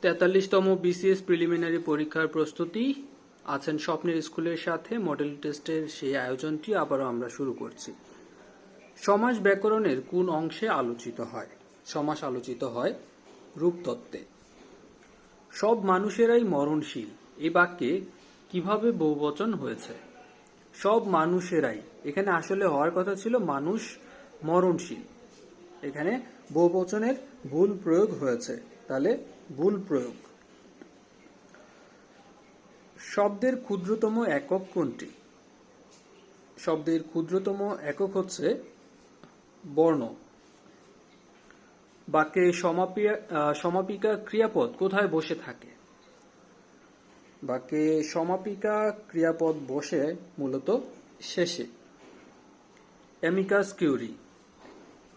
43তম BCS preliminary পরীক্ষার প্রস্তুতি আছেন স্বপ্নের স্কুলের সাথে মডেল টেস্টের সেই আয়োজনটি আবারও আমরা শুরু করছি। সমাস ব্যাকরণের কোন অংশে আলোচিত হয়? সমাস আলোচিত হয় রূপতত্ত্বে। সব মানুষেরাই মরণশীল এই বাক্যে কিভাবে বহুবচন হয়েছে? সব মানুষেরাই, এখানে আসলে হওয়ার কথা ছিল মানুষ মরণশীল, এখানে বহুবচনের ভুল প্রয়োগ হয়েছে, তাহলে ভুল প্রয়োগ। শব্দের ক্ষুদ্রতম একক কোনটি? শব্দের ক্ষুদ্রতম একক হচ্ছে বর্ণ। বাক্যে সমাপিকা ক্রিয়াপদ কোথায় বসে থাকে? বাক্যে সমাপিকা ক্রিয়াপদ বসে মূলত শেষে। Amicus curiae.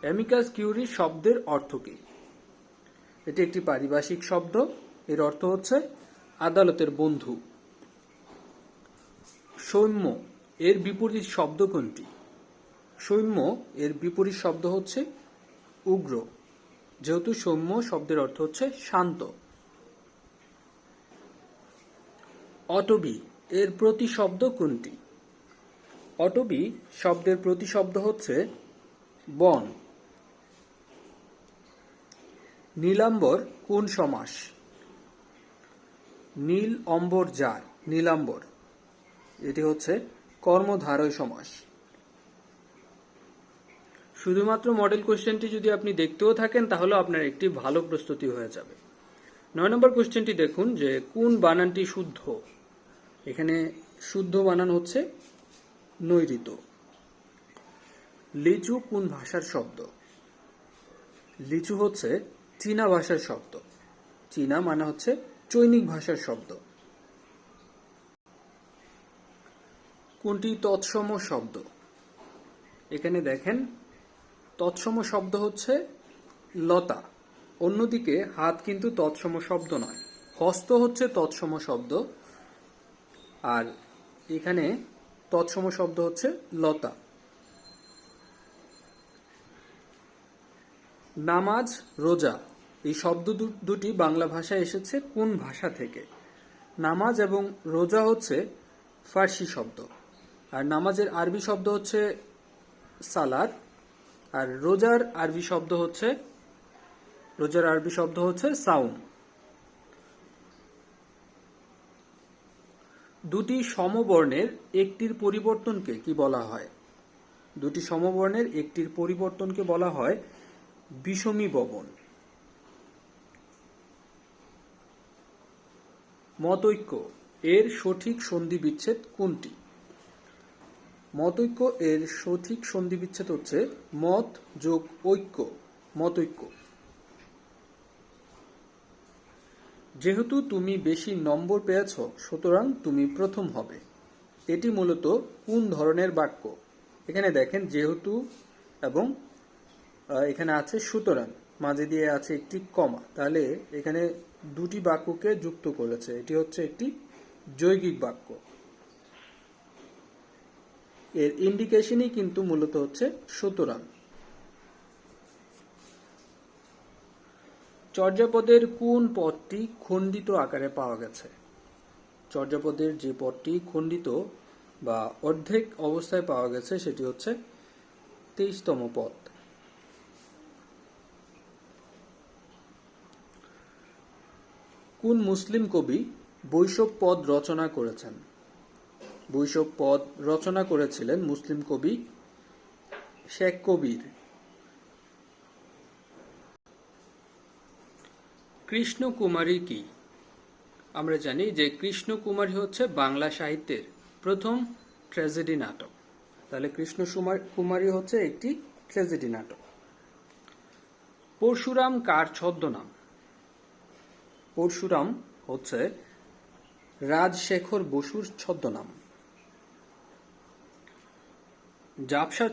অ্যামিকাস কিউরি শব্দের অর্থ কি? এটি একটি পারিভাষিক শব্দ, এর অর্থ হচ্ছে আদালতের বন্ধু। সৌম্য এর বিপরীত শব্দ কোনটি? সৌম্য এর বিপরীত শব্দ হচ্ছে উগ্র, যেহেতু সৌম্য শব্দের অর্থ হচ্ছে শান্ত। অটবি এর প্রতিশব্দ কোনটি? অটবি শব্দের প্রতিশব্দ হচ্ছে বন। নীলাম্বর কোন সমাস? নীল অম্বর যার, নীলাম্বর, এটি হচ্ছে কর্মধারয় সমাস। শুধুমাত্র মডেল কোশ্চেনটি যদি আপনি দেখতেও থাকেন তাহলে আপনার একটি ভালো প্রস্তুতি হয়ে যাবে। 9 নম্বর কোশ্চেনটি দেখুন যে কোন বানানটি শুদ্ধ? এখানে শুদ্ধ বানান হচ্ছে নৈঋত। লিচু কোন ভাষার শব্দ? লিচু হচ্ছে চীনা ভাষার শব্দ। চীনা মানে হচ্ছে চৈনিক ভাষার শব্দ। কোনটি তৎসম শব্দ? এখানে দেখেন তৎসম শব্দ হচ্ছে লতা, অন্যদিকে হাত কিন্তু তৎসম শব্দ নয়। হস্ত হচ্ছে তৎসম শব্দ, আর এখানে তৎসম শব্দ হচ্ছে লতা। নামাজ, রোজা এই শব্দ দুটি বাংলা ভাষায় এসেছে কোন ভাষা থেকে? নামাজ এবং রোজা হচ্ছে ফার্সি শব্দ, আর নামাজের আরবি শব্দ হচ্ছে সালাত, আর রোজার আরবি শব্দ হচ্ছে সাউম। দুটি সমবর্ণের একটির পরিবর্তনকে কি বলা হয়? দুটি সমবর্ণের একটির পরিবর্তনকে বলা হয় বিষমীববন। মতৈক্য এর সঠিক সন্ধি বিচ্ছেদ কোনটি? মতৈক্য এর সঠিক সন্ধি বিচ্ছেদ হচ্ছে মত যোগ ঐক্য, মতৈক্য। যেহেতু তুমি বেশি নম্বর পেয়েছ সুতরাং তুমি প্রথম হবে, এটি মূলত কোন ধরনের বাক্য? এখানে দেখেন যেহেতু এবং এখানে আছে সুতরাং, মাঝে দিয়ে আছে একটি কমা, তাহলে এখানে দুটি বাক্যকে যুক্ত করেছে, এটি হচ্ছে একটি যৌগিক বাক্য। এর ইন্ডিকেশনই কিন্তু মূলত হচ্ছে সুতরাং। চর্যাপদের কোন পদটি খণ্ডিত আকারে পাওয়া গেছে? চর্যাপদের যে পদটি খণ্ডিত বা অর্ধেক অবস্থায় পাওয়া গেছে সেটি হচ্ছে 23তম পদ। কোন মুসলিম কবি বৈষ্ণব পদ রচনা করেছেন? বৈষ্ণব পদ রচনা করেছিলেন মুসলিম কবি শেখ কবির। কৃষ্ণকুমারী কি? আমরা জানি যে কৃষ্ণকুমারী হচ্ছে বাংলা সাহিত্যের প্রথম ট্র্যাজেডি নাটক, তাহলে কৃষ্ণকুমারী হচ্ছে একটি ট্র্যাজেডি নাটক। পরশুরাম কার ছদ্মনাম? পরশুরাম হচ্ছে রাজশেখর বসুর ছদ্মনাম। ঝাপসা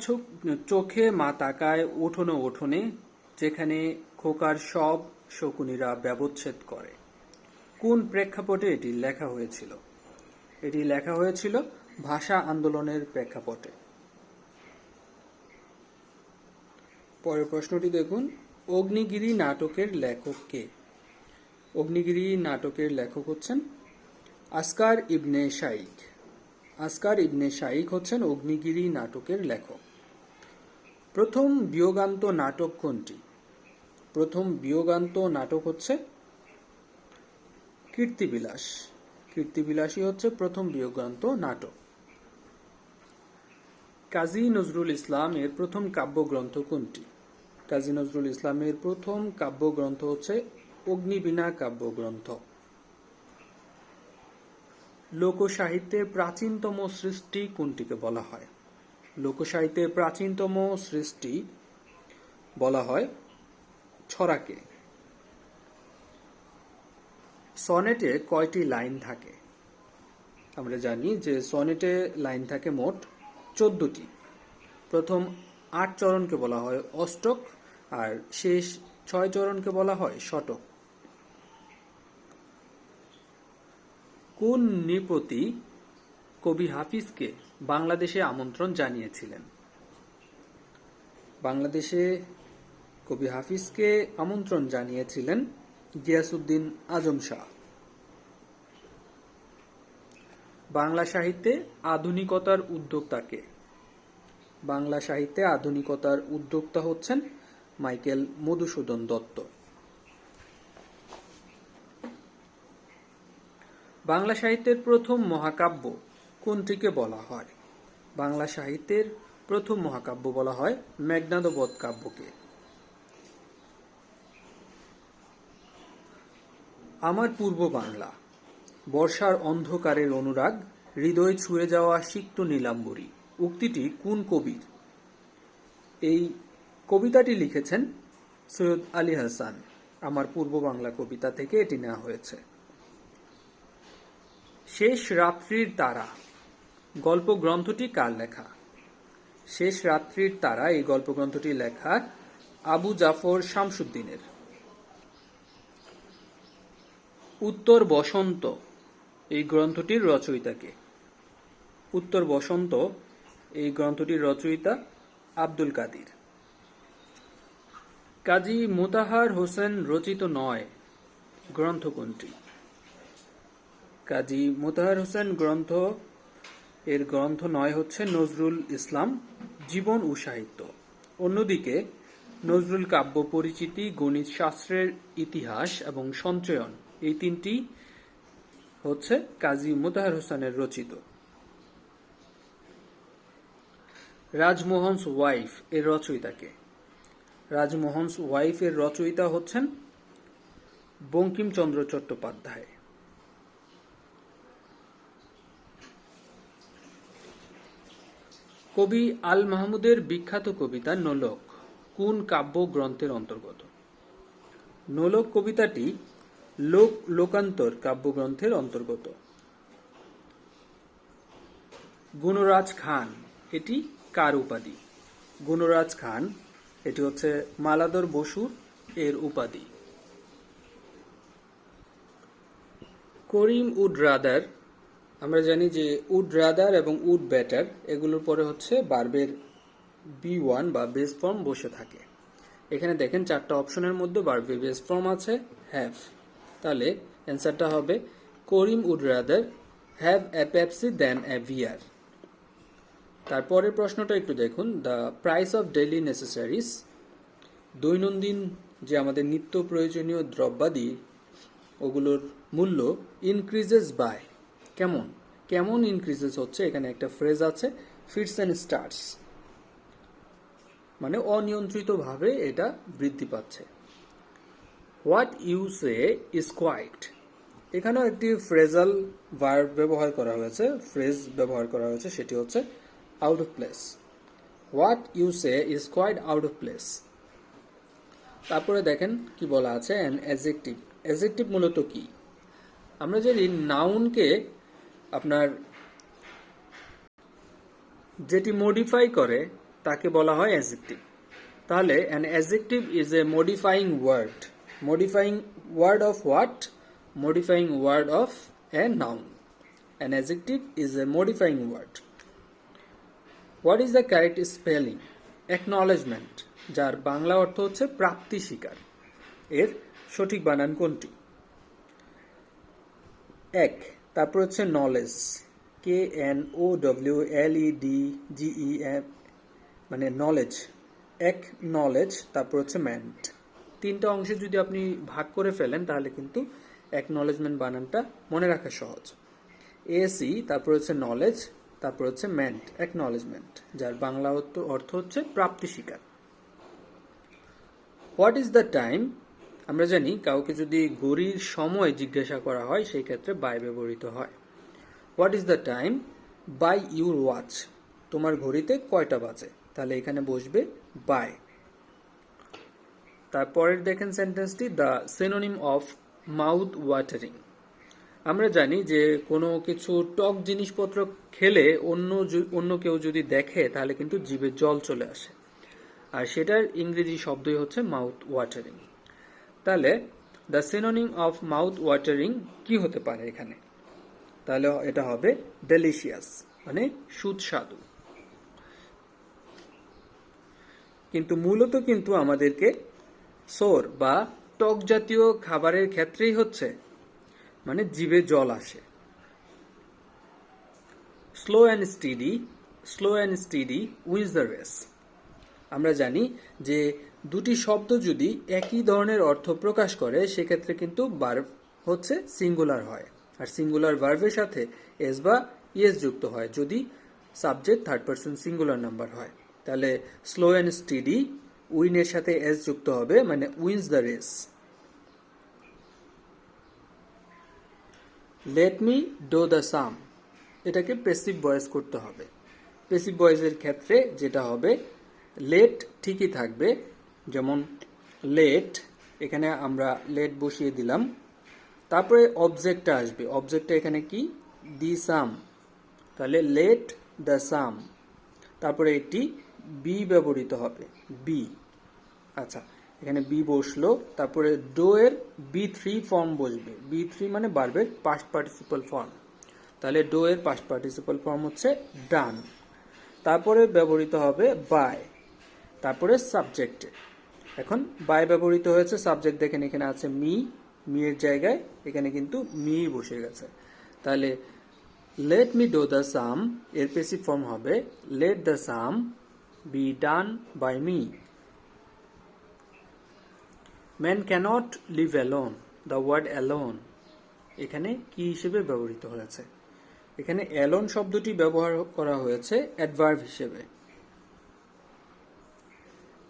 চোখে মা তাকায় উঠোনে উঠোনে, যেখানে খোকার সব শকুনিরা ব্যবচ্ছেদ করে। কোন প্রেক্ষাপটে এটি লেখা হয়েছিল? এটি লেখা হয়েছিল ভাষা আন্দোলনের প্রেক্ষাপটে। পরের প্রশ্নটি দেখুন, অগ্নিগিরি নাটকের লেখক কে? অগ্নিগিরি নাটকের লেখক হচ্ছেন আসকার ইবনে শাইখ। আসকার ইবনে শাইখ হচ্ছেন অগ্নিগিরি নাটকের লেখক। প্রথম বিয়োগান্ত নাটক কোনটি? প্রথম বিয়োগান্ত নাটক হচ্ছে কীর্তিবিলাস। কীর্তিবিলাসই হচ্ছে প্রথম বিয়োগান্ত নাটক। কাজী নজরুল ইসলামের প্রথম কাব্যগ্রন্থ কোনটি? কাজী নজরুল ইসলামের প্রথম কাব্যগ্রন্থ হচ্ছে অগ্নিবীণা কাব্যগ্রন্থ। লোকসাহিত্যের প্রাচীনতম সৃষ্টি কোনটিকে বলা হয়? লোকসাহিত্যের প্রাচীনতম সৃষ্টি বলা হয় ছড়াকে। সনেটে কয়টি লাইন থাকে? আমরা জানি যে সনেটে লাইন থাকে মোট 14টি। প্রথম 8 চরণকে বলা হয় অষ্টক, আর শেষ 6 চরণকে বলা হয় শতক। কোন নৃপতি কবি হাফিজকে বাংলাদেশে আমন্ত্রণ জানিয়েছিলেন? বাংলাদেশে কবি হাফিজকে আমন্ত্রণ জানিয়েছিলেন গিয়াসউদ্দিন আজম শাহ। বাংলা সাহিত্যে আধুনিকতার উদ্যোক্তা কে? বাংলা সাহিত্যে আধুনিকতার উদ্যোক্তা হচ্ছেন মাইকেল মধুসূদন দত্ত। বাংলা সাহিত্যের প্রথম মহাকাব্য কোনটিকে বলা হয়? বাংলা সাহিত্যের প্রথম মহাকাব্য বলা হয় মেঘনাদবধ কাব্যকে। আমার পূর্ব বাংলা, বর্ষার অন্ধকারের অনুরাগ, হৃদয় ছুঁয়ে যাওয়া সিক্ত নীলাম্বরী উক্তিটি কোন কবির? এই কবিতাটি লিখেছেন সৈয়দ আলী হাসান। আমার পূর্ব বাংলা কবিতা থেকে এটি নেওয়া হয়েছে। শেষ রাত্রির তারা গল্প গ্রন্থটি কার লেখা? শেষ রাত্রির তারা এই গল্প গ্রন্থটি লেখা আবু জাফর শামসুদ্দিনের। উত্তর বসন্ত এই গ্রন্থটির রচয়িতা কে? উত্তর বসন্ত এই গ্রন্থটির রচয়িতা আব্দুল কাদির। কাজী মোতাহার হোসেন রচিত নয় গ্রন্থ কোনটি? কাজী মোতাহার হোসেন গ্রন্থ নয় হচ্ছে নজরুল ইসলাম জীবন ও সাহিত্য। অন্যদিকে নজরুল কাব্য পরিচিতি, গণিত শাস্ত্রের ইতিহাস এবং সঞ্চয়ন এই তিনটি হচ্ছে কাজী মোতাহার হোসেনের রচিত। রাজমোহনস ওয়াইফ এর রচয়িতা কে? রাজমোহনস ওয়াইফ এর রচয়িতা হচ্ছেন বঙ্কিমচন্দ্র চট্টোপাধ্যায়। কবি আল মাহমুদের বিখ্যাত কবিতা নোলক কোন কাব্য গ্রন্থের অন্তর্গত? নোলক কবিতাটি লোকান্তর কাব্যগ্রন্থের অন্তর্গত। গুণরাজ খান এটি কার উপাধি? গুণরাজ খান এটি হচ্ছে মালাদর বসুর এর উপাধি। করিম উড রাদার, আমরা জানি যে উড রাদার এবং উড বেটার এগুলোর পরে হচ্ছে ভার্বের B1 বা বেস ফর্ম বসে থাকে। এখানে দেখেন 4টা অপশনের মধ্যে ভার্বের বেস ফর্ম আছে হ্যাভ। তাহলে অ্যান্সারটা হবে Karim would rather have a Pepsi than a beer. তারপরের প্রশ্নটা একটু দেখুন। The price of daily necessaries, দৈনন্দিন যে আমাদের নিত্য প্রয়োজনীয় দ্রব্যাদি ওগুলোর মূল্য ইনক্রিজেস বাই, কেমন ইনক্রিজেস হচ্ছে? এখানে একটা ফ্রেজ আছে ফিটস অ্যান্ড স্টার্টস, মানে অনিয়ন্ত্রিতভাবে এটা বৃদ্ধি পাচ্ছে। What you say is quite, এখানেও একটি ফ্রেজাল ভার্ব ব্যবহার করা হয়েছে, সেটি হচ্ছে out of place. What you say is quite out of place. তারপরে দেখেন কি বলা আছে, অ্যান অ্যাডজেক্টিভ। অ্যাডজেক্টিভ মূলত কি? আমরা জানি নাউনকে আপনার যেটি মডিফাই করে তাকে বলা হয় অ্যাডজেক্টিভ। তাহলে an adjective is a modifying word. Modifying word of what? Modifying word of a noun. An adjective is a modifying word. What is the correct spelling? Acknowledgement, যার বাংলা অর্থ হচ্ছে প্রাপ্তি স্বীকার, এর সঠিক বানান কোনটি? এক, তারপর হচ্ছে নলেজ, KNOWLEDGE, মানে নলেজ, এক নলেজ, তারপর হচ্ছে মেন্ট। তিনটা অংশে যদি আপনি ভাগ করে ফেলেন তাহলে কিন্তু একনলেজমেন্ট বানানটা মনে রাখা সহজ। এসি, তারপর হচ্ছে নলেজ, তারপর হচ্ছে মেন্ট, একনলেজমেন্ট, যার বাংলা অর্থ হচ্ছে প্রাপ্তি স্বীকার। হোয়াট ইজ দ্য টাইম, আমরা জানি কাউকে যদি ঘড়ির সময় জিজ্ঞাসা করা হয় সেই ক্ষেত্রে বাই ব্যবহৃত হয়। What is the time by your watch, তোমার ঘড়িতে কয়টা বাজে, তাহলে এখানে বসবে বাই। তারপরের দেখেন সেন্টেন্সটি, the synonym of mouth watering. আমরা জানি যে কোনো কিছু টক জিনিসপত্র খেলে অন্য কেউ যদি দেখে তাহলে কিন্তু জিভে জল চলে আসে, আর সেটার ইংরেজি শব্দই হচ্ছে মাউথ ওয়াটারিং। তাহলে the synonym of mouth watering কি হতে পারে এখানে, তাহলে এটা হবে ডেলিশিয়াস, মানে সুস্বাদু। কিন্তু মূলত কিন্তু আমাদেরকে সোর বা টক জাতীয় খাবারের ক্ষেত্রেই হচ্ছে মানে জিভে জল আসে। Slow and steady wins the race. আমরা জানি যে দুটি শব্দ যদি একই ধরনের অর্থ প্রকাশ করে সেক্ষেত্রে কিন্তু ভার্ব হচ্ছে সিঙ্গুলার হয়, আর সিঙ্গুলার ভার্বের সাথে এস বা ইএস যুক্ত হয় যদি subject third person singular number হয়। তাহলে স্লো অ্যান্ড স্টিডি, উইনের সাথে এস যুক্ত হবে, মানে wins the race. Let me do the sum, এটাকে প্যাসিভ ভয়েস করতে হবে। প্যাসিভ ভয়েসের ক্ষেত্রে যেটা হবে, লেট ঠিকই থাকবে, যেমন লেট, এখানে আমরা লেট বসিয়ে দিলাম, তারপরে অবজেক্টটা আসবে, অবজেক্টটা এখানে কি, দি সাম, তাহলে লেট দ্য সাম, তারপরে এটি বি ব্যবহৃত হবে, বি। আচ্ছা, এখানে বি বসলো, তারপরে ডো এর B3 ফর্ম বসবে, B3 মানে ভার্বের পাস্ট পার্টিসিপল ফর্ম, তাহলে ডো এর পাস্ট পার্টিসিপল ফর্ম হচ্ছে ডান। তারপরে ব্যবহৃত হবে বাই, তারপরে সাবজেক্টে। এখন বাই ব্যবহৃত হয়েছে, সাবজেক্ট দেখেন এখানে আছে মি, মি এর জায়গায় এখানে কিন্তু মি বসে গেছে, তাহলে let me do the sum এর প্যাসিভ ফর্ম হবে let the sum be done by me. Man cannot live alone, the word alone এখানে কি হিসেবে ব্যবহৃত হয়েছে, এখানে অ্যালোন শব্দটি ব্যবহার করা হয়েছে অ্যাডভার্ব হিসেবে।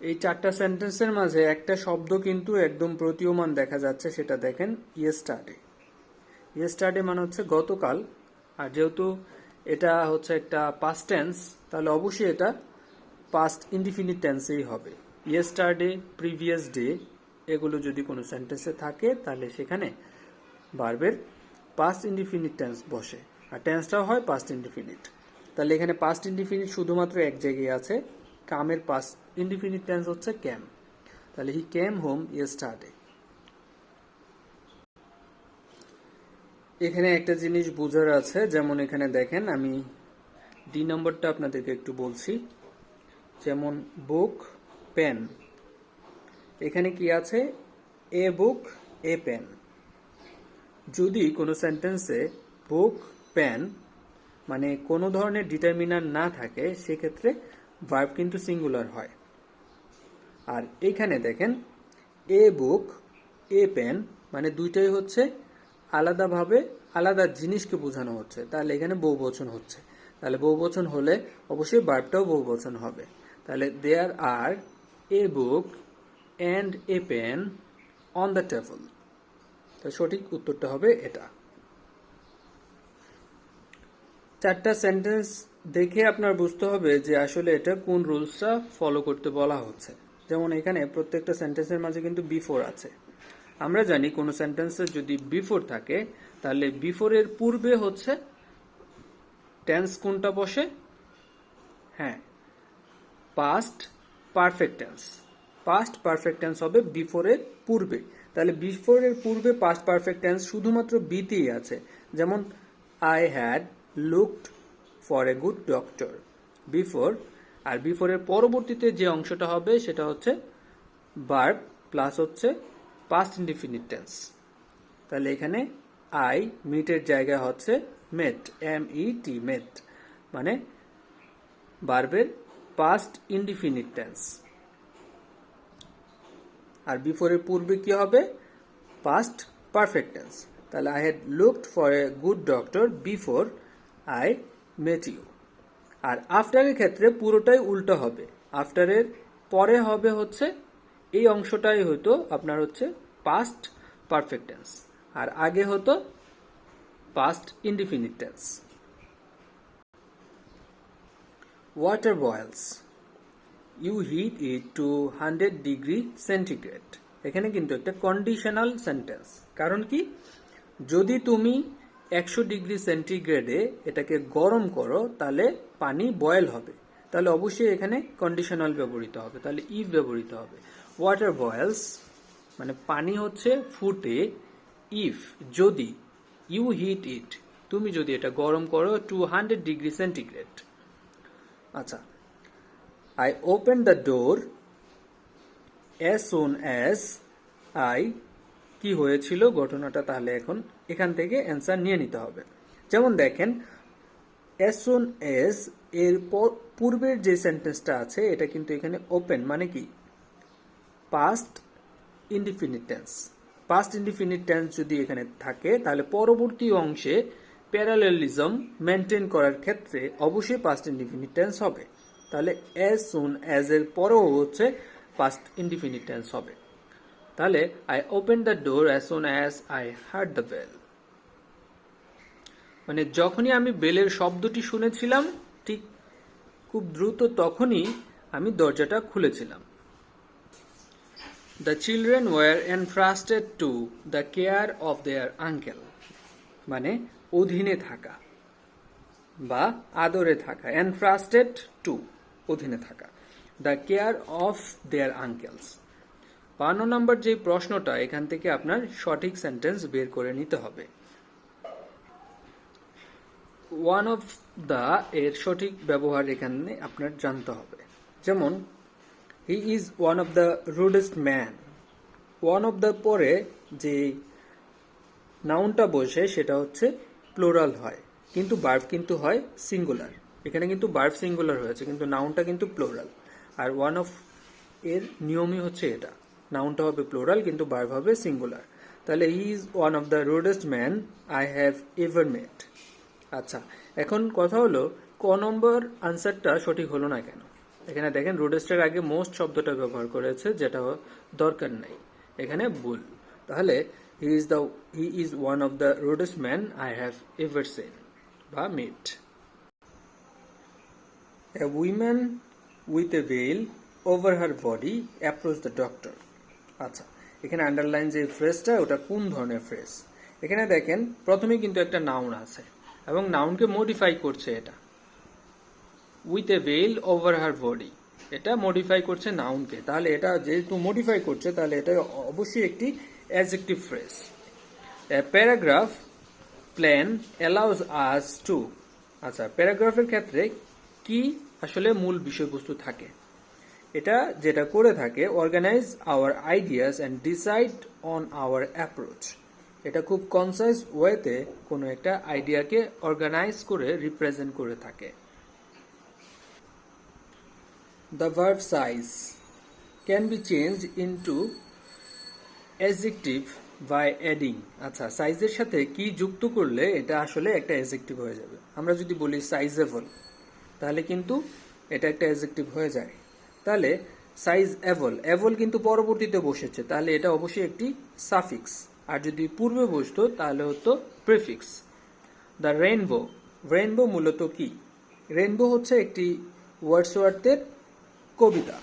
এই চারটা সেন্টেন্সের মাঝে একটা শব্দ কিন্তু একদম প্রতীয়মান দেখা যাচ্ছে, সেটা দেখেন ইয়েস্টারডে। ইয়েস্টারডে মানে হচ্ছে গতকাল, আর যেহেতু এটা হচ্ছে একটা পাস্ট টেন্স তাহলে অবশ্যই এটা পাস্ট ইনডিফিনিট টেন্সেই হবে। ইয়েস্টারডে, প্রিভিয়াস ডে এগুলো যদি কোনো সেন্টেন্সে থাকে তাহলে সেখানে ভার্বের পাস্ট ইনডিফিনিট টেন্স বসে, আর টেন্সটাও হয় পাস্ট ইনডিফিনিট। তাহলে এখানে পাস্ট ইনডিফিনিট শুধুমাত্র এক জায়গায় আছে, কামের পাস্ট ইনডিফিনিট টেন্স হচ্ছে ক্যাম, তাহলে হি কেম হোম ইয়েস্টারডে। এখানে একটা জিনিস বোঝার আছে, যেমন এখানে দেখেন আমি ডি নম্বরটা আপনাদেরকে একটু বলছি, যেমন বুক, পেন, এখানে কি আছে, এ বুক এ পেন। যদি কোনো সেন্টেন্সে বুক, পেন মানে কোনো ধরনের ডিটারমিনার না থাকে সেক্ষেত্রে ভার্ব কিন্তু সিঙ্গুলার হয়। আর এখানে দেখেন এ বুক এ পেন মানে দুইটাই হচ্ছে আলাদাভাবে আলাদা জিনিসকে বোঝানো হচ্ছে, তাহলে এখানে বহুবচন হচ্ছে, তাহলে বহুবচন হলে অবশ্যই ভার্বটাও বহুবচন হবে। তাহলে there are a book and a pen on the table, তো সঠিক উত্তরটা হবে এটা। চারটা সেন্টেন্স দেখে আপনার বুঝতে হবে যে আসলে এটা কোন রুলসটা ফলো করতে বলা হচ্ছে। যেমন এখানে প্রত্যেকটা সেন্টেন্সের মাঝে কিন্তু বিফোর আছে। আমরা জানি কোনো সেন্টেন্সে যদি বিফোর থাকে তাহলে বিফোরের পূর্বে হচ্ছে টেন্স কোনটা বসে, হ্যাঁ past perfect tense, past perfect tense হবে বিফোরের পূর্বে। তাহলে বিফোরের পূর্বে পাস্ট পারফেক্ট টেন্স শুধুমাত্র বিতেই আছে, যেমন I had looked for a good doctor, before. আর বিফোরের পরবর্তীতে যে অংশটা হবে সেটা হচ্ছে ভার্ব প্লাস হচ্ছে পাস্ট ইনডিফিনিট টেন্স। তাহলে এখানে আই, মিটের জায়গায় হচ্ছে মেট, MET, মেট, মানে ভার্বের পাস্ট ইনডিফিনিট টেন্স। আর বিফোরের পূর্বে কি হবে? Past perfect tense. তাহলে I had looked for a good doctor before I met you. আর আফটারের ক্ষেত্রে পুরোটাই উল্টো হবে। আফটারের পরে হবে হচ্ছে এই অংশটাই হতো আপনার হচ্ছে পাস্ট পারফেক্ট টেন্স, আর আগে হতো past indefinite tense. Water boils, you heat it to 100 degree centigrade. এখানে কিন্তু একটা কন্ডিশনাল সেন্টেন্স। কারণ কি? যদি তুমি 100 ডিগ্রি সেন্টিগ্রেডে এটাকে গরম করো তাহলে পানি বয়েল হবে, তাহলে অবশ্যই এখানে কন্ডিশনাল ব্যবহৃত হবে, তাহলে ইফ ব্যবহৃত হবে। ওয়াটার বয়েলস মানে পানি হচ্ছে ফুটে, ইফ যদি, ইউ হিট ইট তুমি যদি এটা গরম করো টু 100 ডিগ্রি সেন্টিগ্রেড। আচ্ছা, I opened the door as soon as I, কি হয়েছিল ঘটনাটা, তাহলে এখন এখান থেকে অ্যান্সার নিয়ে নিতে হবে। যেমন দেখেন, as soon as এর পূর্বের যে সেন্টেন্সটা আছে এটা কিন্তু এখানে ওপেন মানে কি? Past indefinite tense. Past indefinite tense যদি এখানে থাকে তাহলে পরবর্তী অংশে প্যারালেলিজম মেনটেন করার ক্ষেত্রে অবশ্যই পাস্ট ইনডিফিনিট টেন্স হবে। তাহলে as soon as এর পরেও হচ্ছে পাস্ট ইনডিফিনিট টেন্স হবে। তাহলে I opened the door as soon as I heard the bell, মানে যখনই আমি বেলের শব্দটি শুনেছিলাম ঠিক খুব দ্রুত তখনই আমি দরজাটা খুলেছিলাম। The children were entrusted to the care of their uncle, মানে অধীনে থাকা বা আদরে থাকা। entrusted to অধীনে থাকা, the care of their uncles। ৫ নম্বর যে প্রশ্নটা, এখান থেকে আপনার সঠিক সেন্টেন্স বের করে নিতে হবে। ওয়ান অফ দ্য এর সঠিক ব্যবহার এখানে আপনার জানতে হবে। যেমন, he is one of the rudest man. One of the পরে যে নাউনটা বসে সেটা হচ্ছে প্লুরাল হয়, কিন্তু ভার্ব কিন্তু হয় সিঙ্গুলার। এখানে কিন্তু ভার্ব সিঙ্গুলার হয়েছে কিন্তু নাউনটা কিন্তু প্লুরাল। আর ওয়ান অফ এর নিয়মই হচ্ছে এটা, নাউনটা হবে প্লুরাল কিন্তু ভার্ব হবে সিঙ্গুলার। তাহলে he is one of the rudest man I have ever met. আচ্ছা, এখন কথা হলো ক নম্বর আনসারটা সঠিক হলো না কেন? এখানে দেখেন রুডেস্টের আগে মোস্ট শব্দটা ব্যবহার করেছে, যেটা দরকার নাই, এখানে ভুল। তাহলে he is one of the rudest man I have ever seen বা met. A woman with a veil over her body approach the doctor. আচ্ছা, এখানে আন্ডারলাইন যে ফ্রেজটা ওটা কোন ধরনের ফ্রেজ? এখানে দেখেন প্রথমে কিন্তু একটা নাউন আছে এবং নাউনকে মডিফাই করছে এটা। With a veil over her body, এটা মডিফাই করছে নাউনকে। তাহলে এটা যেহেতু মডিফাই করছে তাহলে এটা অবশ্যই একটি adjective phrase. A paragraph plan allows us to. আচ্ছা, প্যারাগ্রাফের ক্ষেত্রে কি আসলে মূল বিষয়বস্তু থাকে? এটা যেটা করে থাকে, organise our ideas and decide on our approach. এটা খুব কনসাইজ ওয়েতে কোনো একটা আইডিয়াকে অর্গানাইজ করে রিপ্রেজেন্ট করে থাকে। The verb size can be changed into adjective by adding. আচ্ছা, সাইজের সাথে কি যুক্ত করলে এটা আসলে একটা অ্যাডজেক্টিভ হয়ে যাবে। আমরা যদি বলি সাইজেবল তাহলে কিন্তু এটা একটা অ্যাডজেক্টিভ হয়ে যায়। তাহলে সাইজ এভল কিন্তু পরবর্তীতে বসেছে, তাহলে এটা অবশ্যই একটি সাফিক্স। আর যদি পূর্বে বসতো তাহলে হতো প্রিফিক্স। দ্য রেইনবো মূলত কি? রেইনবো হচ্ছে একটি ওয়ার্ডসওয়ার্থের কবিতা,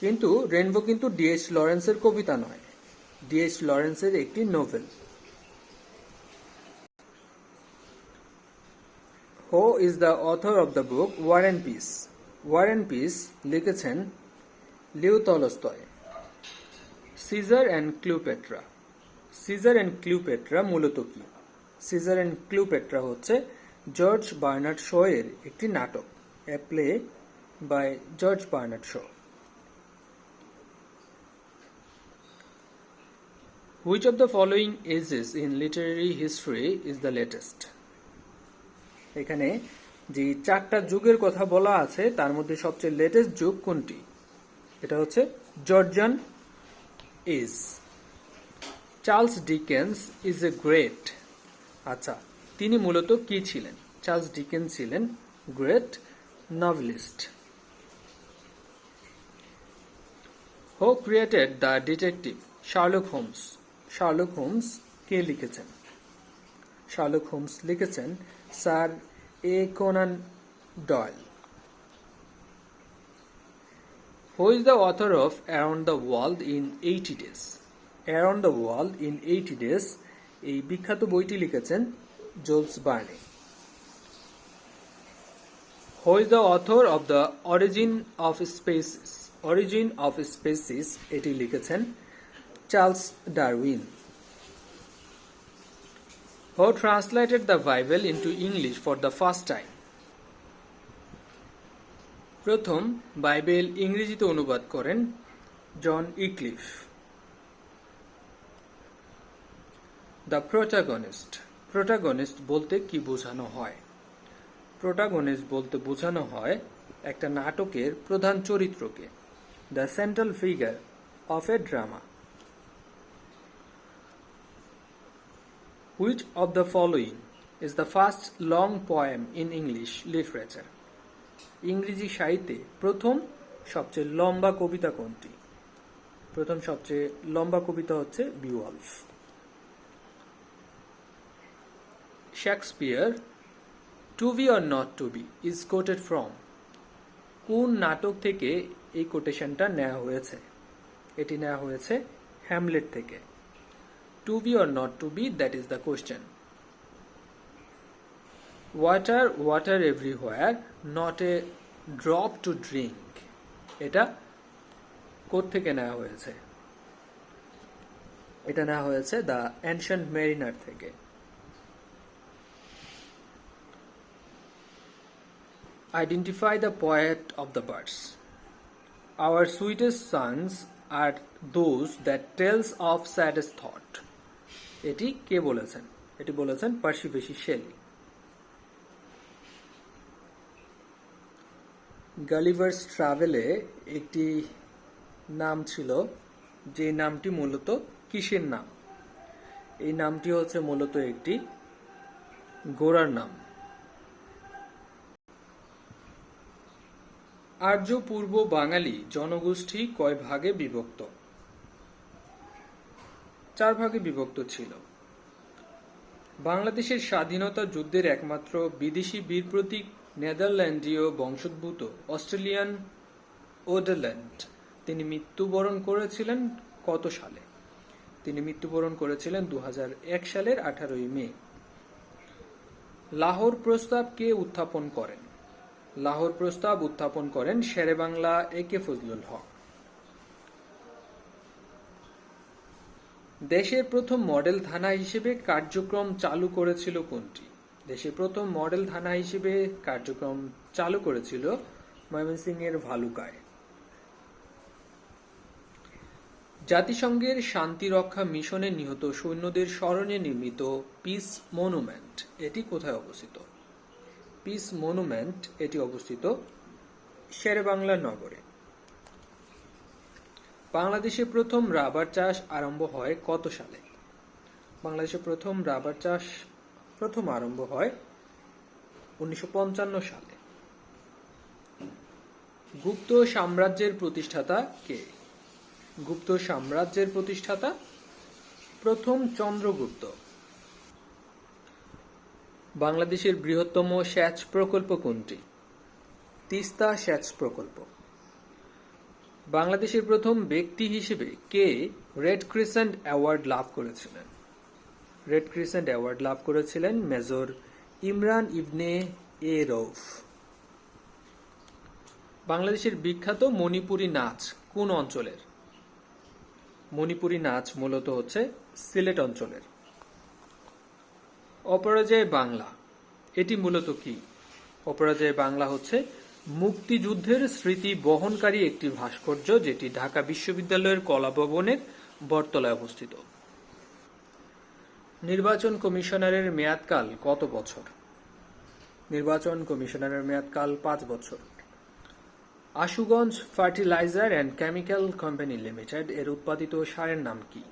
কিন্তু রেইনবো কিন্তু D.H. লরেন্সের কবিতা নয়, D.H. লরেন্সের একটি novel. Who is the author of the book War and Peace? War and Peace লিখেছেন Leo Tolstoy. Caesar and Cleopatra. Caesar and Cleopatra মূলত কি? সিজার অ্যান্ড ক্লিওপেট্রা হচ্ছে জর্জ বার্নার্ড শ এর একটি নাটক, a play by George Bernard Shaw. Which of the following ages in literary history is the latest? এখানে যে চারটা যুগের কথা বলা আছে তার মধ্যে সবচেয়ে লেটেস্ট যুগ কোনটি? এটা হচ্ছে Georgian age. Charles Dickens is a great. আচ্ছা, তিনি মূলত কি ছিলেন? চার্লস ডিকেন্স ছিলেন great novelist. Who created the detective Sherlock Holmes? Sherlock Holmes কে লিখেছেন? শার্লক হোমস লিখেছেন sir A Conan Doyle. Who is the author of Around the World in 80 Days? Around the World in 80 Days এই বিখ্যাত বইটি লিখেছেন Jules Verne. Who is the author of the Origin of species? Origin of species এটি লিখেছেন Charles Darwin. Who translated the Bible into English for the first time? প্রথম Bible ইংরেজিতে অনুবাদ করেন John Wycliffe. The protagonist. Protagonist বলতে কি বোঝানো হয়? প্রোটাগনিস্ট বলতে বোঝানো হয় একটা নাটকের প্রধান চরিত্রকে, the central figure of a drama. Which of the following is the first long poem in English literature? ইংরেজি সাহিত্যে প্রথম সবচেয়ে লম্বা কবিতা কোনটি? প্রথম সবচেয়ে লম্বা কবিতা হচ্ছে Beowulf. Shakespeare to be or not to be is quoted from? কোন নাটক থেকে এই কোটেশনটা নেওয়া হয়েছে? এটি নেওয়া হয়েছে হ্যামলেট থেকে। To be or not to be, that is the question. Water, water everywhere, not a drop to drink. এটা কোত্থেকে নেওয়া হয়েছে? এটা নেওয়া হয়েছে দ্য অ্যানশিয়েন্ট মেরিনার থেকে। Identify the poet of the birds. Our sweetest songs are those that tells of saddest thought. এটি কে বলেছেন? এটি বলেছেন পার্সি বেশি শেলি। গালিভার্স ট্রাভেলে একটি নাম ছিল যে নামটি মূলত কিসের নাম? এই নামটি হচ্ছে মূলত একটি ঘোড়ার নাম। আর্য পূর্ব বাঙালি জনগোষ্ঠী কয় ভাগে বিভক্ত? 4 ভাগে বিভক্ত ছিল। বাংলাদেশের স্বাধীনতা যুদ্ধের একমাত্র বিদেশি বীর প্রতীক নেদারল্যান্ডীয় বংশোদ্ভূত অস্ট্রেলিয়ান ওডেল্যান্ড তিনি মৃত্যুবরণ করেছিলেন কত সালে? তিনি মৃত্যুবরণ করেছিলেন 2001 সালের 18 মে। লাহোর প্রস্তাব কে উত্থাপন করেন? লাহোর প্রস্তাব উত্থাপন করেন শেরেবাংলা একে ফজলুল হক। দেশের প্রথম মডেল থানা হিসেবে কার্যক্রম চালু করেছিল কোনটি? দেশের প্রথম মডেল থানা হিসেবে কার্যক্রম চালু করেছিল ময়মনসিংহের ভালুকায়। জাতিসংঘের শান্তিরক্ষা মিশনে নিহত সৈন্যদের স্মরণে নির্মিত পিস মনুমেন্ট এটি কোথায় অবস্থিত? পিস মনুমেন্ট এটি অবস্থিত শেরেবাংলা নগরে। বাংলাদেশে প্রথম রাবার চাষ আরম্ভ হয় কত সালে? বাংলাদেশে প্রথম রাবার চাষ আরম্ভ হয় 1955 সালে। গুপ্ত সাম্রাজ্যের প্রতিষ্ঠাতা কে? গুপ্ত সাম্রাজ্যের প্রতিষ্ঠাতা প্রথম চন্দ্রগুপ্ত। বাংলাদেশের বৃহত্তম সেচ প্রকল্প কোনটি? তিস্তা সেচ প্রকল্প। বাংলাদেশের প্রথম ব্যক্তি হিসেবে কে রেড ক্রিসেন্ট অ্যাওয়ার্ড লাভ করেছিলেন? রেড ক্রিসেন্ট অ্যাওয়ার্ড লাভ করেছিলেন মেজর ইমরান ইবনে এ রউফ। বাংলাদেশের বিখ্যাত মণিপুরী নাচ কোন অঞ্চলের? মণিপুরী নাচ মূলত হচ্ছে সিলেট অঞ্চলের। অপরাজেয় বাংলা এটি মূলত কি? অপরাজেয় বাংলা হচ্ছে মুক্তিযুদ্ধের স্মৃতি বহনকারী একটি ভাস্কর্য যেটি ঢাকা বিশ্ববিদ্যালয়ের কলা ভবনের বটতলায় অবস্থিত। নির্বাচন কমিশনারের মেয়াদকাল কত বছর? নির্বাচন কমিশনারের মেয়াদকাল 5 বছর। Ashuganj fertiliser and chemical company limited এর উৎপাদিত সারের নাম কি?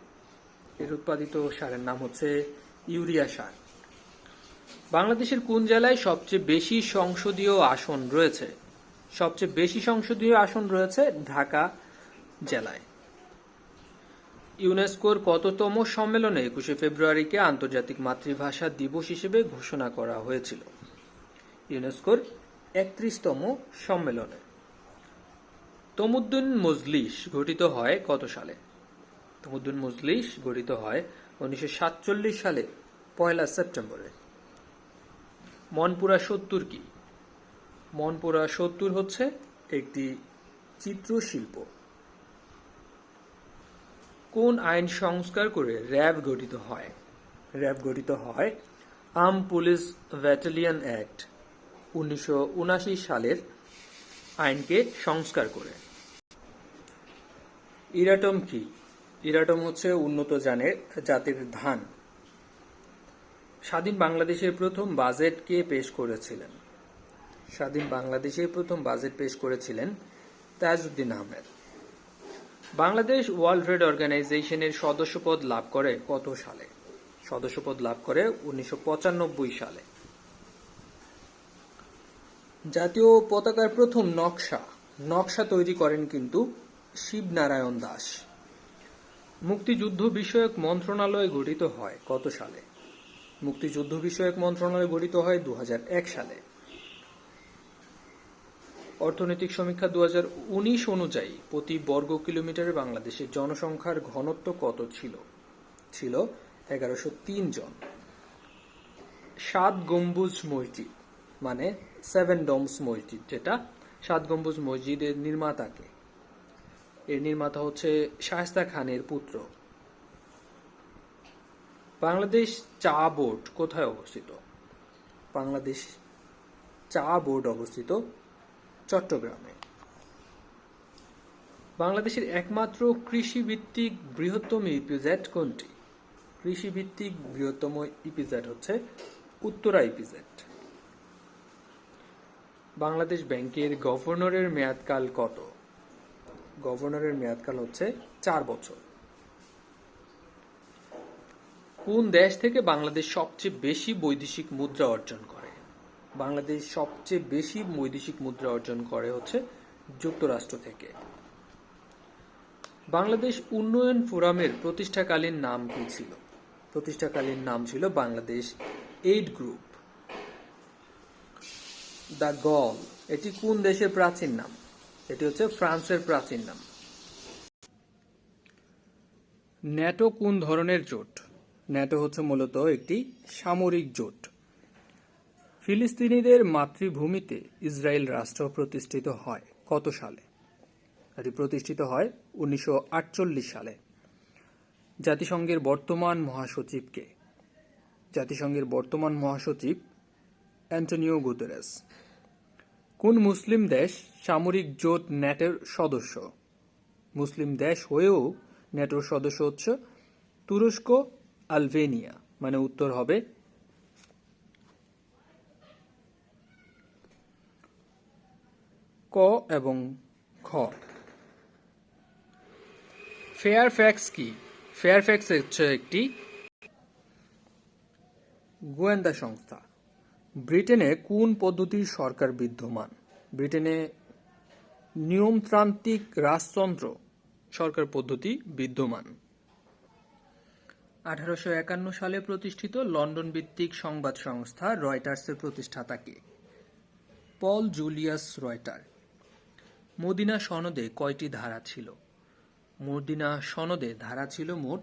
এর উৎপাদিত সারের নাম হচ্ছে ইউরিয়া সার। বাংলাদেশের কোন জেলায় সবচেয়ে বেশি সংসদীয় আসন রয়েছে? সবচেয়ে বেশি সংসদীয় আসন রয়েছে ঢাকা জেলায়। ইউনেস্কোর কততম সম্মেলনে 21শে ফেব্রুয়ারিকে আন্তর্জাতিক মাতৃভাষা দিবস হিসেবে ঘোষণা করা হয়েছিল? ইউনেস্কোর 31তম সম্মেলনে। তমুদ্দুন মজলিস গঠিত হয় কত সালে? তমুদ্দুন মজলিস গঠিত হয় 1947 সালে 1 সেপ্টেম্বরে। মনপুরা 70 কি? মনপুরা 70 হচ্ছে একটি চিত্রশিল্প। কোন আইন সংস্কার করে র্যাব গঠিত হয়? র্যাব গঠিত হয় আর্ম পুলিশ ব্যাটালিয়ন অ্যাক্ট 1979 সালের আইনকে সংস্কার করে। ইরাটম কি? ইরাটম হচ্ছে উন্নত জাতের ধান। স্বাধীন বাংলাদেশের প্রথম বাজেট কে পেশ করেছিলেন? স্বাধীন বাংলাদেশের প্রথম বাজেট পেশ করেছিলেন তাজউদ্দিন আহমেদ। বাংলাদেশ ওয়ার্ল্ড ট্রেড অর্গানাইজেশনের সদস্যপদ লাভ করে কত সালে? সদস্যপদ লাভ করে 1995 সালে। জাতীয় পতাকার প্রথম নকশা তৈরি করেন কিন্তু শিবনারায়ণ দাস। মুক্তিযুদ্ধ বিষয়ক মন্ত্রণালয় গঠিত হয় কত সালে? মুক্তিযুদ্ধ বিষয়ক মন্ত্রণালয় গঠিত হয় 2001 সালে। অর্থনৈতিক সমীক্ষা 2019 অনুযায়ী প্রতি বর্গ কিলোমিটারে বাংলাদেশের জনসংখ্যার ঘনত্ব কত ছিল? ছিল 1103 জন। 7 গম্বুজ মসজিদ মানে 7 ডোমস মসজিদ, যেটা 7 গম্বুজ মসজিদের নির্মাতাকে? এর নির্মাতা হচ্ছে শায়েস্তা খানের পুত্র। বাংলাদেশ চা বোর্ড কোথায় অবস্থিত? বাংলাদেশ চা বোর্ড অবস্থিত চট্টগ্রামে। বাংলাদেশের একমাত্র কৃষিভিত্তিক বৃহত্তম ইপিজেড কোনটি? কৃষিভিত্তিক বৃহত্তম ইপিজেড হচ্ছে উত্তরা ইপিজেড। বাংলাদেশ ব্যাংকের গভর্নরের মেয়াদকাল কত? গভর্নরের মেয়াদকাল হচ্ছে 4 বছর। কোন দেশ থেকে বাংলাদেশ সবচেয়ে বেশি বৈদেশিক মুদ্রা অর্জন করে? বাংলাদেশ সবচেয়ে বেশি বৈদেশিক মুদ্রা অর্জন করে হচ্ছে যুক্তরাষ্ট্র থেকে। বাংলাদেশ উন্নয়ন ফোরামের প্রতিষ্ঠাকালীন নাম কি ছিল? প্রতিষ্ঠাকালীন নাম ছিল বাংলাদেশ এইড গ্রুপ। দ্য গল এটি কোন দেশের প্রাচীন নাম? এটি হচ্ছে ফ্রান্সের প্রাচীন নাম। ন্যাটো কোন ধরনের জোট? ন্যাটো হচ্ছে মূলত একটি সামরিক জোট। ফিলিস্তিনিদের মাতৃভূমিতে ইসরায়েল রাষ্ট্র প্রতিষ্ঠিত হয় কত সালে? এটি প্রতিষ্ঠিত হয় 1948 সালে। জাতিসংঘের বর্তমান মহাসচিব কে? জাতিসংঘের বর্তমান মহাসচিব অ্যান্টোনিও গুতেরেস। কোন মুসলিম দেশ সামরিক জোট ন্যাটোর সদস্য? মুসলিম দেশ হয়েও ন্যাটোর সদস্য হচ্ছে তুরস্ক, আলবেনিয়া। মানে উত্তর হবে ক এবং খ। ফেয়ারফ্যাক্স কি? ফেয়ারফ্যাক্স হচ্ছে একটি গোয়েন্দা সংস্থা। ব্রিটেনে কোন পদ্ধতির সরকার বিদ্যমান? ব্রিটেনে নিয়মতান্ত্রিক রাজতন্ত্র সরকার পদ্ধতি বিদ্যমান। 1851 সালে প্রতিষ্ঠিত লন্ডন ভিত্তিক সংবাদ সংস্থা রয়টার্সের প্রতিষ্ঠাতা কে? পল জুলিয়াস রয়টার। মদিনা সনদে কয়টি ধারা ছিল? মদিনা সনদে ধারা ছিল মোট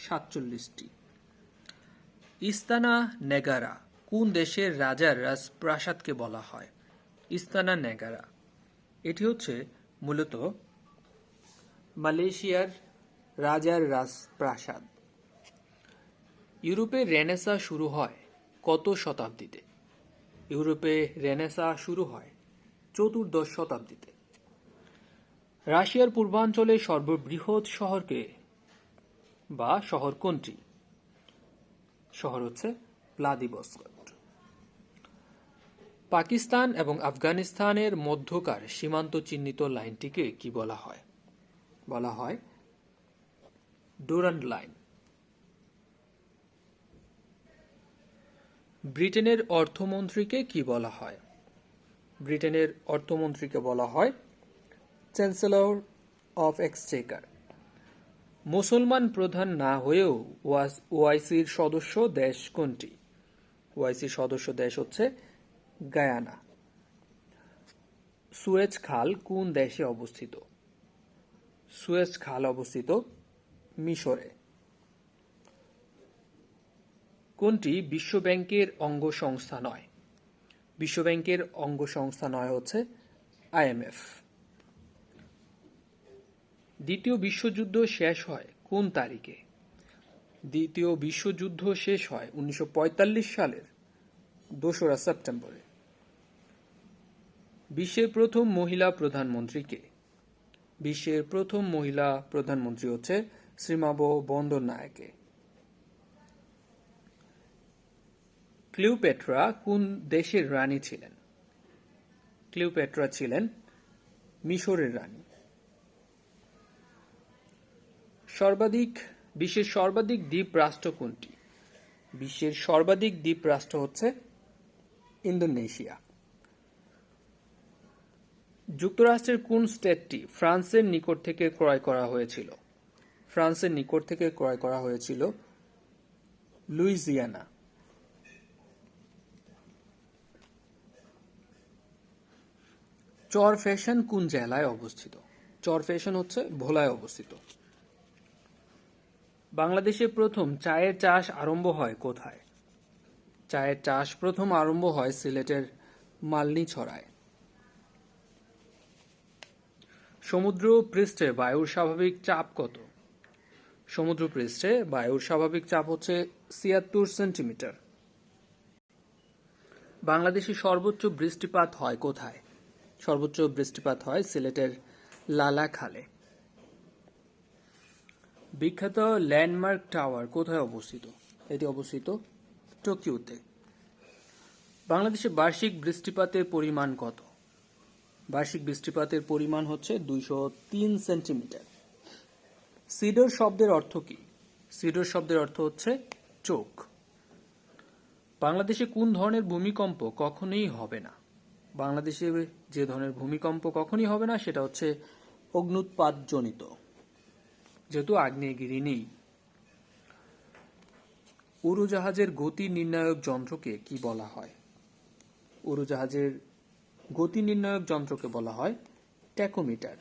47টি। ইস্তানা নেগারা কোন দেশের রাজার রাজপ্রাসাদকে বলা হয়? ইস্তানা নেগারা এটি হচ্ছে মূলত মালয়েশিয়ার রাজার রাজপ্রাসাদ। ইউরোপে রেনেসাঁ শুরু হয় কত শতাব্দীতে? ইউরোপে রেনেসাঁ শুরু হয় 14th শতাব্দীতে। রাশিয়ার পূর্বাঞ্চলে সর্ববৃহৎ শহরকে বা শহর কোনটি? শহর হচ্ছে ভ্লাদিভস্টক। পাকিস্তান এবং আফগানিস্তানের মধ্যকার সীমান্ত চিহ্নিত লাইনটিকে কি বলা হয়? বলা হয় ডুরান্ড লাইন। ব্রিটেনের অর্থমন্ত্রীকে কি বলা হয়? ব্রিটেনের অর্থমন্ত্রীকে বলা হয় চ্যান্সেলর অফ এক্সচেকার। মুসলমান প্রধান না হয়েও ওআইসির সদস্য দেশ কোনটি? ওআইসির সদস্য দেশ হচ্ছে গায়ানা। সুয়েজ খাল কোন দেশে অবস্থিত? সুয়েজ খাল অবস্থিত মিশরে। কোনটি বিশ্ব ব্যাংকের অঙ্গ সংস্থা নয়? বিশ্ব ব্যাংকের অঙ্গ সংস্থা নয় হচ্ছে আইএমএফ। দ্বিতীয় বিশ্বযুদ্ধ শেষ হয় কোন তারিখে? দ্বিতীয় বিশ্বযুদ্ধ শেষ হয় 1945 সালের 2রা সেপ্টেম্বরে। বিশ্বের প্রথম মহিলা প্রধানমন্ত্রী কে? বিশ্বের প্রথম মহিলা প্রধানমন্ত্রী হচ্ছে শ্রীমাভো বন্দ্যোপাধ্যায়। ক্লিওপেট্রা কোন দেশের রানী ছিলেন? ক্লিওপেট্রা ছিলেন মিশরের রানী। বিশ্বের সর্বাধিক দ্বীপ রাষ্ট্র কোনটি? বিশ্বের সর্বাধিক দ্বীপ রাষ্ট্র হচ্ছে ইন্দোনেশিয়া। যুক্তরাষ্ট্রের কোন স্টেটটি ফ্রান্সের নিকট থেকে ক্রয় করা হয়েছিল? ফ্রান্সের নিকট থেকে ক্রয় করা হয়েছিল লুইজিয়ানা। চরফ্যাশন কোন জেলায় অবস্থিত? চরফ্যাশন হচ্ছে ভোলায় অবস্থিত। বাংলাদেশে প্রথম চায়ের চাষ আরম্ভ হয় কোথায়? চায়ের চাষ প্রথম আরম্ভ হয় সিলেটের মালনীছড়ায়। সমুদ্র পৃষ্ঠে বায়ুর স্বাভাবিক চাপ কত? সমুদ্র পৃষ্ঠে বায়ুর স্বাভাবিক চাপ হচ্ছে ৭৬ সেন্টিমিটার। বাংলাদেশে সর্বোচ্চ বৃষ্টিপাত হয় কোথায়? সর্বোচ্চ বৃষ্টিপাত হয় সিলেটের লালা খালে। বিখ্যাত ল্যান্ডমার্ক টাওয়ার কোথায় অবস্থিত? এটি অবস্থিত টোকিওতে। বাংলাদেশে বার্ষিক বৃষ্টিপাতের পরিমাণ কত? বার্ষিক বৃষ্টিপাতের পরিমাণ হচ্ছে 203 সেন্টিমিটার। সিডর শব্দের অর্থ কি? সিডর শব্দের অর্থ হচ্ছে চোখ। বাংলাদেশে কোন ধরনের ভূমিকম্প কখনোই হবে না? বাংলাদেশে যে ধরনের ভূমিকম্প কখনোই হবে না সেটা হচ্ছে অগ্ন্যুৎপাতজনিত, যেহেতু আগ্নেয়গিরি নেই। উড়োজাহাজের গতি নির্ণায়ক যন্ত্রকে কি বলা হয়? উড়োজাহাজের গতি নির্ণায়ক যন্ত্রকে বলা হয় ট্যাকোমিটার।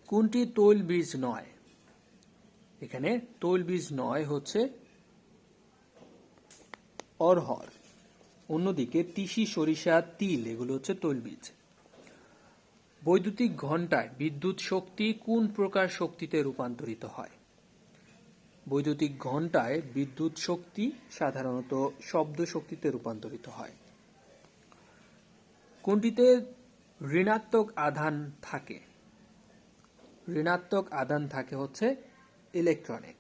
কোনটি তৈলবীজ নয়? এখানে তৈলবীজ নয় হচ্ছে অরহর। অন্যদিকে তিসি, সরিষা, তিল এগুলো হচ্ছে তৈলবীজ। বৈদ্যুতিক ঘণ্টায় বিদ্যুৎ শক্তি কোন প্রকার শক্তিতে রূপান্তরিত হয়? বৈদ্যুতিক ঘণ্টায় বিদ্যুৎ শক্তি সাধারণত শব্দ শক্তিতে রূপান্তরিত হয়। কোনটিতে ঋণাত্মক আধান থাকে? ঋণাত্মক আধান থাকে হচ্ছে ইলেকট্রনে।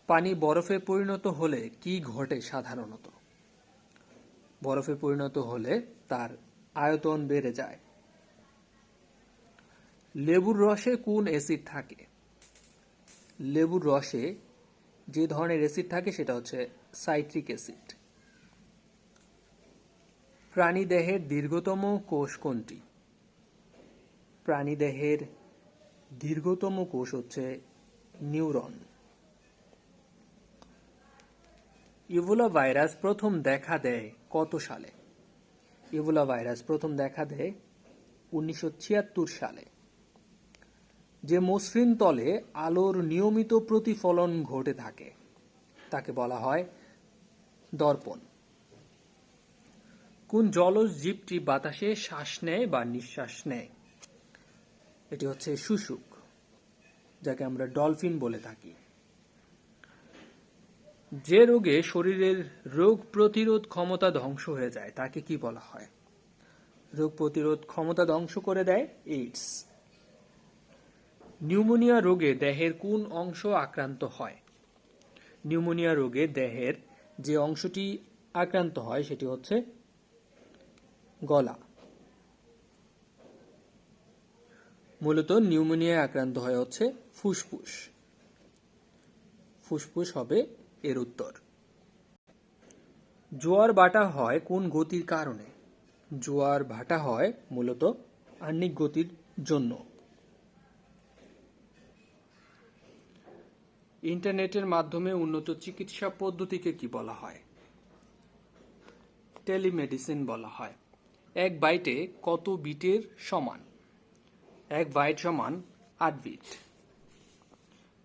পানি বরফে পরিণত হলে কি ঘটে সাধারণত? বরফে পরিণত হলে তার আয়তন বেড়ে যায়। লেবুর রসে কোন অ্যাসিড থাকে? লেবুর রসে যে ধরনের অ্যাসিড থাকে সেটা হচ্ছে সাইট্রিক অ্যাসিড। প্রাণীদেহের দীর্ঘতম কোষ কোনটি? প্রাণীদেহের দীর্ঘতম কোষ হচ্ছে নিউরন। ইবোলা ভাইরাস প্রথম দেখা দেয় কত সালে? ইবোলা ভাইরাস প্রথম দেখা দেয় 1976 সালে। যে মসৃণ তলে আলোর নিয়মিত প্রতিফলন ঘটে থাকে তাকে বলা হয় দর্পণ। কোন জলজ জীবটি বাতাসে শ্বাস নেয় বা নিঃশ্বাস নেয়? এটি হচ্ছে শুশুক, যাকে আমরা ডলফিন বলে থাকি। যে রোগে শরীরের রোগ প্রতিরোধ ক্ষমতা ধ্বংস হয়ে যায় তাকে কি বলা হয়? রোগ প্রতিরোধ ক্ষমতা ধ্বংস করে দেয় এইডস। নিউমোনিয়া রোগে দেহের কোন অংশ আক্রান্ত হয়? নিউমোনিয়া রোগে দেহের যে অংশটি আক্রান্ত হয় সেটি হচ্ছে গলা। মূলত নিউমোনিয়ায় আক্রান্ত হয় হচ্ছে ফুসফুস। ফুসফুস হবে এর উত্তর। জোয়ার ভাটা হয় কোন গতির কারণে? জোয়ার ভাটা হয় মূলত আহ্নিক গতির জন্য। ইন্টারনেটের মাধ্যমে উন্নত চিকিৎসা পদ্ধতিকে কি বলা হয়? টেলিমেডিসিন বলা হয়। এক বাইটে কত বিটের সমান? এক বাইট সমান 8 বিট।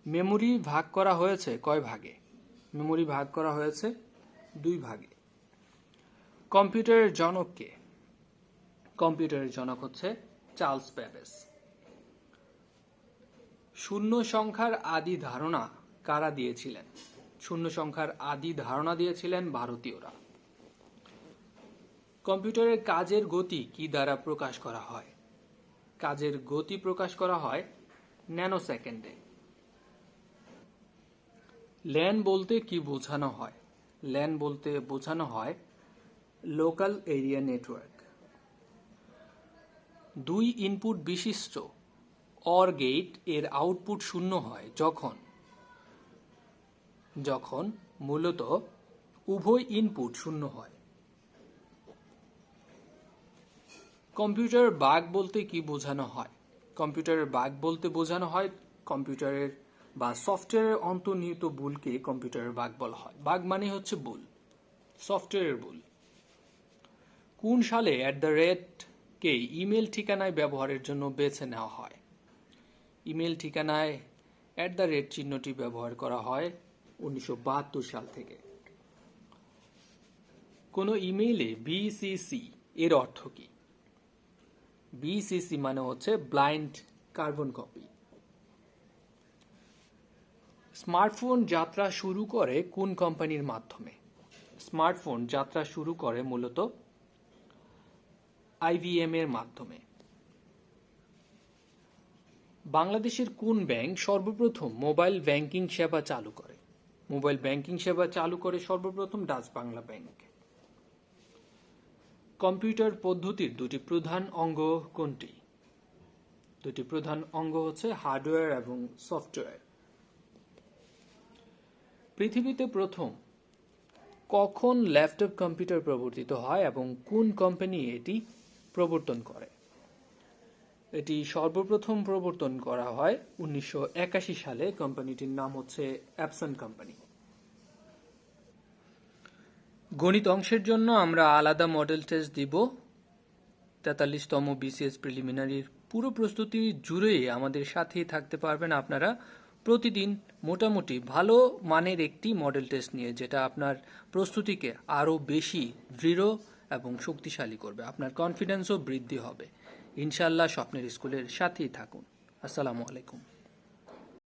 মেমোরি ভাগ করা হয়েছে কয় ভাগে? মেমোরি ভাগ করা হয়েছে 2 ভাগে। কম্পিউটারের জনক কে? কম্পিউটারের জনক হচ্ছে চার্লস ব্যাবেজ। শূন্য সংখ্যার আদি ধারণা কারা দিয়েছিলেন? শূন্য সংখ্যার আদি ধারণা দিয়েছিলেন ভারতীয়রা। কম্পিউটারের কাজের গতি কি দ্বারা প্রকাশ করা হয়? কাজের গতি প্রকাশ করা হয় ন্যানো সেকেন্ডে। ল্যান বলতে কি বোঝানো হয়? ল্যান বলতে বোঝানো হয় লোকাল এরিয়া নেটওয়ার্ক। 2 ইনপুট বিশিষ্ট অর গেট এর আউটপুট শূন্য হয় যখন মূলত উভয় ইনপুট শূন্য হয়। কম্পিউটার বাগ বলতে কি বোঝানো হয়? কম্পিউটারের বাগ বলতে বোঝানো হয় কম্পিউটারের বা সফটওয়্যারের অন্তর্নিহিত ভুলকে কম্পিউটারের বাগ বলা হয়। বাগ মানে হচ্ছে ভুল, সফটওয়্যারের ভুল। কোন সালে কে ইমেল ঠিকানায় ব্যবহারের জন্য বেছে নেওয়া হয়? ইমেল ঠিকানায় চিহ্নটি ব্যবহার করা হয় 1972 সাল থেকে। কোন ইমেইলে বিসিসি এর অর্থ কি? বিসিসি মানে হচ্ছে ব্লাইন্ড কার্বন কপি। স্মার্টফোন যাত্রা শুরু করে কোন কোম্পানির মাধ্যমে? স্মার্টফোন যাত্রা শুরু করে মূলত আইবিএম এর মাধ্যমে। বাংলাদেশের কোন ব্যাংক সর্বপ্রথম মোবাইল ব্যাংকিং সেবা চালু করে? মোবাইল ব্যাংকিং সেবা চালু করে সর্বপ্রথম ডাচ বাংলা ব্যাংক। কম্পিউটার পদ্ধতির 2টি প্রধান অঙ্গ কোনটি? 2টি প্রধান অঙ্গ হচ্ছে হার্ডওয়্যার এবং সফটওয়্যার। পৃথিবীতে প্রথম কখন ল্যাপটপ কম্পিউটার প্রবর্তিত হয় এবং কোন কোম্পানি এটি প্রবর্তন করে? এটি সর্বপ্রথম প্রবর্তন করা হয় 1981 সালে। কোম্পানিটির নাম হচ্ছে অ্যাপসন কোম্পানি। গণিত অংশের জন্য আমরা আলাদা মডেল টেস্ট দিব। 43তম বিসিএস প্রিলিমিনারির পুরো প্রস্তুতি জুড়ে আমাদের সাথেই থাকতে পারবেন আপনারা প্রতিদিন মোটামুটি ভালো মানের একটি মডেল টেস্ট নিয়ে, যেটা আপনার প্রস্তুতিকে আরও বেশি দৃঢ় এবং শক্তিশালী করবে। আপনার কনফিডেন্সও বৃদ্ধি হবে। ইনশাআল্লাহ স্বপ্নের স্কুলের সাথেই থাকুন। আসসালামু আলাইকুম।